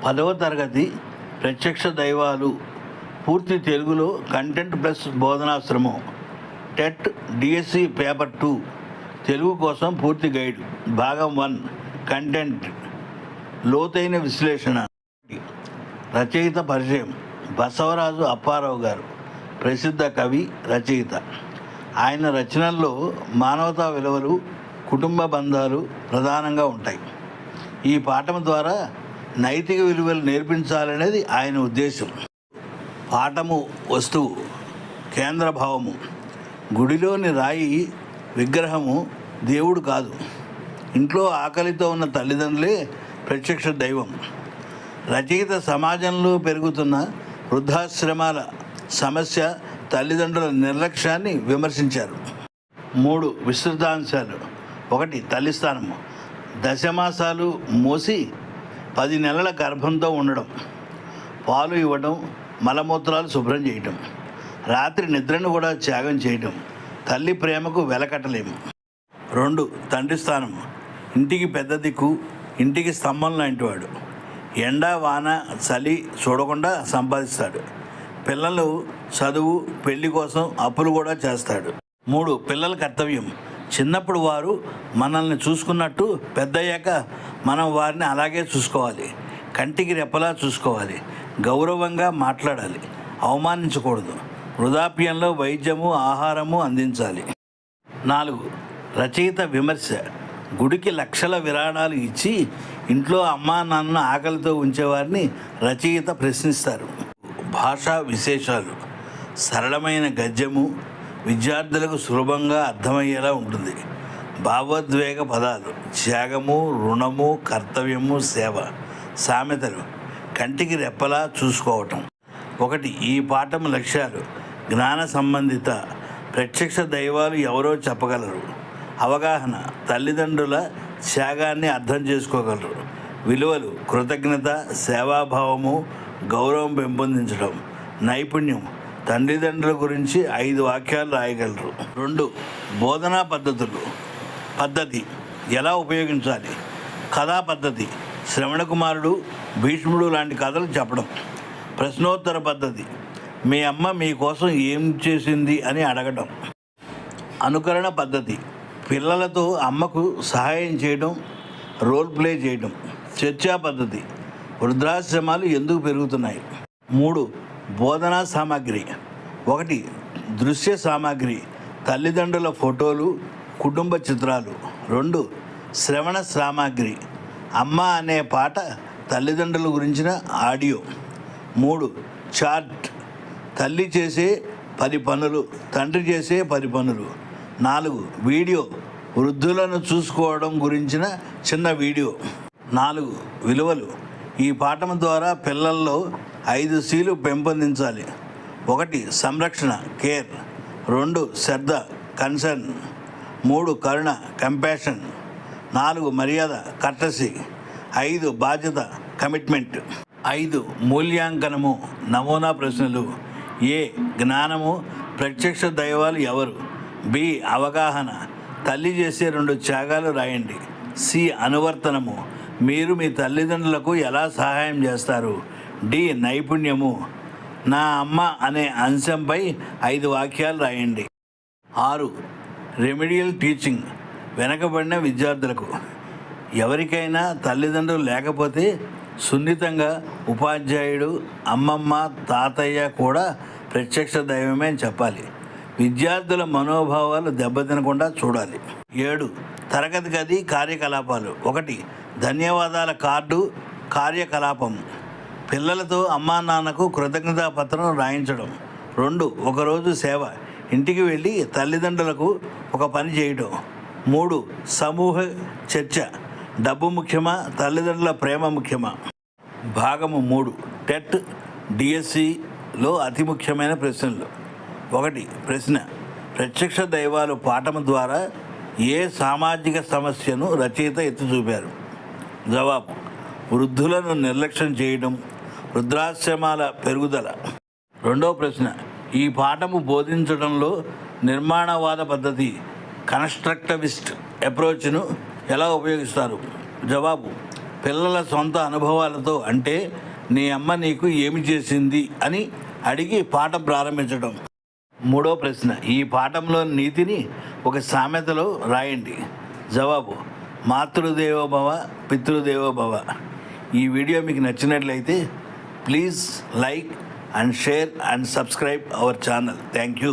10వ తరగతి ప్రత్యక్ష దైవాలు పూర్తి తెలుగులో కంటెంట్ ప్లస్ బోధనాశ్రమం టెట్ డిఎస్సి పేపర్ 2 తెలుగు కోసం పూర్తి గైడ్ భాగం 1 కంటెంట్ లోతైన విశ్లేషణ. రచయిత పరిచయం. బసవరాజు అప్పారావు గారు ప్రసిద్ధ కవి, రచయిత. ఆయన రచనల్లో మానవతా విలువలు, కుటుంబ బంధాలు ప్రధానంగా ఉంటాయి. ఈ పాఠం ద్వారా నైతిక విలువలు నేర్పించాలనేది ఆయన ఉద్దేశం. పాఠము వస్తువు కేంద్ర భావము. గుడిలోని రాయి విగ్రహము దేవుడు కాదు. ఇంట్లో ఆకలితో ఉన్న తల్లిదండ్రులే ప్రత్యక్ష దైవం. రచయిత సమాజంలో పెరుగుతున్న వృద్ధాశ్రమాల సమస్య, తల్లిదండ్రుల నిర్లక్ష్యాన్ని విమర్శించారు. 3 విస్తృతాంశాలు. 1 తల్లిస్థానము. దశమాసాలు మోసి 10 నెలల గర్భంతో ఉండడం, పాలు ఇవ్వడం, మలమూత్రాలు శుభ్రం చేయటం, రాత్రి నిద్రను కూడా త్యాగం చేయటం తల్లి ప్రేమకు వెలకట్టలేము. 2 తండ్రి స్థానం. ఇంటికి పెద్ద దిక్కు, ఇంటికి స్తంభం లాంటివాడు. ఎండ వాన చలి చూడకుండా సంపాదిస్తాడు. పిల్లలు చదువు, పెళ్లి కోసం అప్పులు కూడా చేస్తాడు. 3 పిల్లల కర్తవ్యం. చిన్నప్పుడు వారు మనల్ని చూసుకున్నట్టు పెద్దయ్యాక మనం వారిని అలాగే చూసుకోవాలి. కంటికి రెప్పలా చూసుకోవాలి. గౌరవంగా మాట్లాడాలి. అవమానించకూడదు. వృద్ధాప్యంలో వైద్యము, ఆహారము అందించాలి. 4 రచయిత విమర్శ. గుడికి లక్షల విరాళాలు ఇచ్చి ఇంట్లో అమ్మా నాన్న ఆకలితో ఉంచేవారిని రచయిత ప్రశ్నిస్తారు. భాషా విశేషాలు. సరళమైన గద్యము, విద్యార్థులకు సులభంగా అర్థమయ్యేలా ఉంటుంది. భావోద్వేగ పదాలు. త్యాగము, రుణము, కర్తవ్యము, సేవ. సామెతలు. కంటికి రెప్పలా చూసుకోవటం. 1 ఈ పాఠం లక్ష్యాలు. జ్ఞాన సంబంధిత. ప్రత్యక్ష దైవాలు ఎవరో చెప్పగలరు. అవగాహన. తల్లిదండ్రుల త్యాగాన్ని అర్థం చేసుకోగలరు. విలువలు. కృతజ్ఞత, సేవాభావము, గౌరవం పెంపొందించడం. నైపుణ్యం. తల్లిదండ్రుల గురించి 5 వాక్యాలు రాయగలరు. 2 బోధనా పద్ధతులు. పద్ధతి ఎలా ఉపయోగించాలి. కథా పద్ధతి. శ్రవణ కుమారుడు, భీష్ముడు లాంటి కథలు చెప్పడం. ప్రశ్నోత్తర పద్ధతి. మీ అమ్మ మీకోసం ఏం చేసింది అని అడగడం. అనుకరణ పద్ధతి. పిల్లలతో అమ్మకు సహాయం చేయడం, రోల్ ప్లే చేయడం. చర్చా పద్ధతి. వృద్ధాశ్రమాలు ఎందుకు పెరుగుతున్నాయి. 3 బోధనా సామాగ్రి. 1 దృశ్య సామాగ్రి. తల్లిదండ్రుల ఫోటోలు, కుటుంబ చిత్రాలు. 2 శ్రవణ సామాగ్రి. అమ్మ అనే పాట, తల్లిదండ్రుల గురించిన ఆడియో. 3 చార్ట్. తల్లి చేసే 10 పనులు, తండ్రి చేసే 10 పనులు. 4 వీడియో. వృద్ధులను చూసుకోవడం గురించిన చిన్న వీడియో. 4 విలువలు. ఈ పాఠం ద్వారా పిల్లల్లో 5 Cలు పెంపొందించాలి. 1 సంరక్షణ, కేర్. 2 శ్రద్ధ, కన్సర్న్. 3 కరుణ, కంపాషన్. 4 మర్యాద, కర్టసీ. 5 బాధ్యత, కమిట్మెంట్. 5 మూల్యాంకనము, నమూనా ప్రశ్నలు. ఏ జ్ఞానము. ప్రత్యక్ష దైవాలు ఎవరు. బి అవగాహన. తల్లి చేసే 2 త్యాగాలు రాయండి. సి అనువర్తనము. మీరు మీ తల్లిదండ్రులకు ఎలా సహాయం చేస్తారు. డి నైపుణ్యము. నా అమ్మ అనే అంశంపై 5 వాక్యాలు రాయండి. 6 రెమెడియల్ టీచింగ్. వెనకబడిన విద్యార్థులకు. ఎవరికైనా తల్లిదండ్రులు లేకపోతే సున్నితంగా ఉపాధ్యాయుడు, అమ్మమ్మ, తాతయ్య కూడా ప్రత్యక్ష దైవమే అని చెప్పాలి. విద్యార్థుల మనోభావాలు దెబ్బతినకుండా చూడాలి. 7 తరగతి గది కార్యకలాపాలు. 1 ధన్యవాదాల కార్డు, కార్యకలాపం. పిల్లలతో అమ్మా నాన్నకు కృతజ్ఞతా పత్రం రాయించడం. 2 ఒకరోజు సేవ. ఇంటికి వెళ్ళి తల్లిదండ్రులకు ఒక పని చేయడం. 3 సమూహ చర్చ. డబ్బు ముఖ్యమా, తల్లిదండ్రుల ప్రేమ ముఖ్యమా. భాగము 3 టెట్ డిఎస్సిలో అతి ముఖ్యమైన ప్రశ్నలు. 1 ప్రశ్న. ప్రత్యక్ష దైవాలు పాఠం ద్వారా ఏ సామాజిక సమస్యను రచయిత ఎత్తి చూపారు. జవాబు. వృద్ధులను నిర్లక్ష్యం చేయడం, వృద్ధాశ్రమాల పెరుగుదల. 2వ ప్రశ్న. ఈ పాఠము బోధించడంలో నిర్మాణవాద పద్ధతి, కన్స్ట్రక్టివిస్ట్ అప్రోచ్ను ఎలా ఉపయోగిస్తారు. జవాబు. పిల్లల సొంత అనుభవాలతో అంటే నీ అమ్మ నీకు ఏమి చేసింది అని అడిగి పాఠం ప్రారంభించడం. మూడో ప్రశ్న, ఈ పాఠంలో నీతిని ఒక సామెతలో రాయండి. జవాబు మాతృదేవోభవ పితృదేవోభవ. ఈ వీడియో మీకు నచ్చినట్లయితే please like and share and subscribe our channel. Thank you.